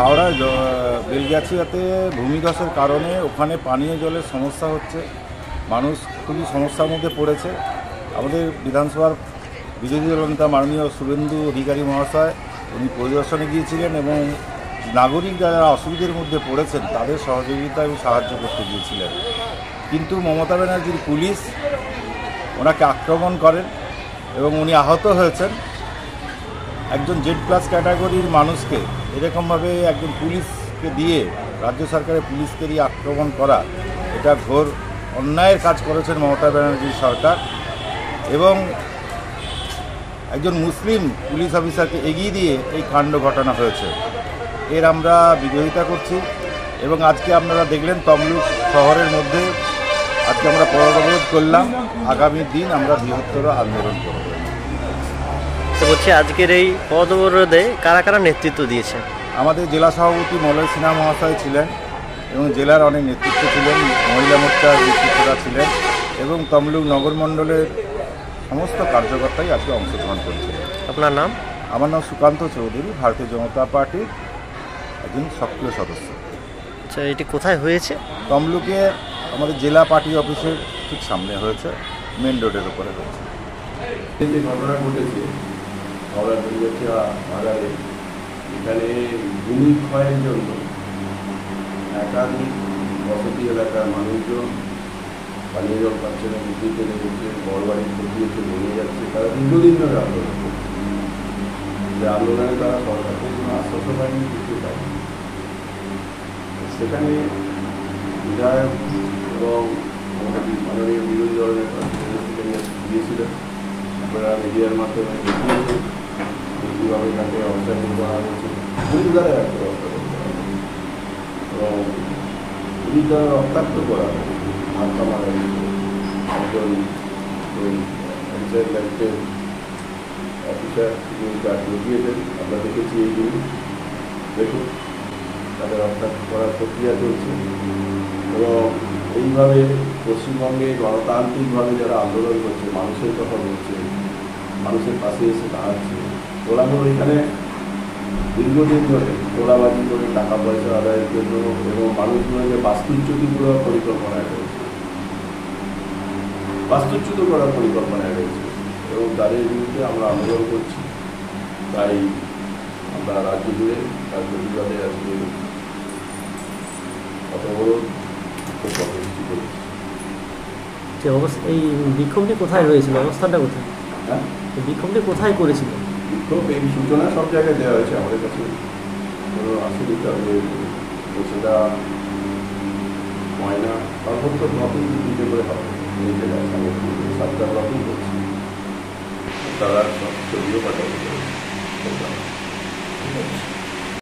হাওড়ায় বেলগাছিয়াতে ভূমিধসের কারণে ওখানে পানীয় জলের সমস্যা হচ্ছে, মানুষ খুবই সমস্যার মধ্যে পড়েছে। আমাদের বিধানসভার বিরোধী দলনেতা মাননীয় শুভেন্দু অধিকারী মহাশয় উনি পরিদর্শনে গিয়েছিলেন এবং নাগরিক যারা অসুবিধার মধ্যে পড়েছেন তাদের সহযোগিতা এবং সাহায্য করতে গিয়েছিলেন। কিন্তু মমতা ব্যানার্জির পুলিশ ওনাকে আক্রমণ করেন এবং উনি আহত হয়েছেন। একজন জেড প্লাস ক্যাটাগরির মানুষকে এরকমভাবে একজন পুলিশকে দিয়ে, রাজ্য সরকারের পুলিশকে দিয়ে আক্রমণ করা, এটা ঘোর অন্যায়ের কাজ করেছেন মমতা ব্যানার্জির সরকার। এবং একজন মুসলিম পুলিশ অফিসারকে এগিয়ে দিয়ে এই কাণ্ড ঘটানো হয়েছে, এর আমরা বিরোধিতা করছি। এবং আজকে আপনারা দেখলেন তমলুক শহরের মধ্যে আজকে আমরা পথ অবরোধ করলাম, আগামী দিন আমরা বৃহত্তর আন্দোলন করব। তো বলছি আজকের এই পথ অবরোধে কারা কারা নেতৃত্ব দিয়েছে? আমাদের জেলা সভাপতি মলয় সিনহা মহাশয় ছিলেন এবং জেলার অনেক নেতৃত্ব ছিলেন, মহিলা মোর্চার নেতৃত্বরা ছিলেন এবং তমলুক নগর মণ্ডলের সমস্ত কার্যকর্তাই আজকে অংশগ্রহণ করছিলেন। আপনার নাম? আমার নাম সুকান্ত চৌধুরী, ভারতীয় জনতা পার্টির একজন সক্রিয় সদস্য। আচ্ছা, এটি কোথায় হয়েছে? তমলুকে আমাদের জেলা পার্টি অফিসের ঠিক সামনে হয়েছে, মেন রোডের উপরে হয়েছে। যে ঘটনা ঘটেছে হাওড়া বেলগাছিয়া বাজারে, এখানে ভূমি ক্ষয়ের জন্য একাধিক বসতি এলাকার মানুষজন পানীয় জল পাচ্ছে না, বিদ্যুৎ চলে যাচ্ছে, বড় বাড়ির ক্ষতি হচ্ছে, ভেঙে যাচ্ছে। তারা দীর্ঘদিন ধরে আন্দোলন করছে, যে আন্দোলনে তারা সরকার থেকে কোনো আশ্বাসও পায়নি, কিছু পায়নি। সেখানে বিধায়ক এবং আমাদের মাননীয় বিরোধী দল নেতা দিয়েছিলেন, আপনারা মিডিয়ার মাধ্যমে দেখিয়েছেন কীভাবে তাকে অবস্থান করা হয়েছে, পুলিশ দ্বারা একটা ব্যবস্থা করতে হবে এবং পুলিশ দ্বারা রক্তাক্ত করা হবে। মাথা মারা একজন ওই পঞ্চায়েত লাইফের অফিসার তিনি কাজ লুকিয়েছেন, আমরা দেখেছি এইগুলি। দেখুন তাদের রক্তাক্ত করার প্রক্রিয়া চলছে এবং এইভাবে পশ্চিমবঙ্গে গণতান্ত্রিকভাবে যারা আন্দোলন করছে, মানুষের কথা বলছে, মানুষের পাশে এসে দাঁড়াচ্ছে, ওরাগুলো এখানে দীর্ঘদিন ধরে তোলাবাজি করে টাকা পয়সা আদায়ের জন্য এবং মানুষগুলোকে বাস্তুচ্যুতি করার পরিকল্পনায় রয়েছে, বাস্তুচ্যুত করার পরিকল্পনায় রয়েছে এবং তাদের বিরুদ্ধে আমরা আন্দোলন করছি। তাই আমরা রাজ্য জুড়ে তার প্রতিবাদে আজকে পথ অবরোধ কর্মসূচি করেছি। এই বিক্ষোভটি কোথায় হয়েছিল? অবস্থানটা কোথায়? হ্যাঁ, এই বিক্ষোভটি কোথায় করেছিল? বিক্ষোভ এই সূচনা সব জায়গায় দেওয়া হয়েছে, আমাদের কাছে কোনো আসলে তাদের সেটা ময়না সর্বোচ্চ ব্লকিং দিতে করে হবে। এই জেলায় 7টা ব্লকিং করছে, তারা সব ছবিও পাঠাবে। ঠিক আছে।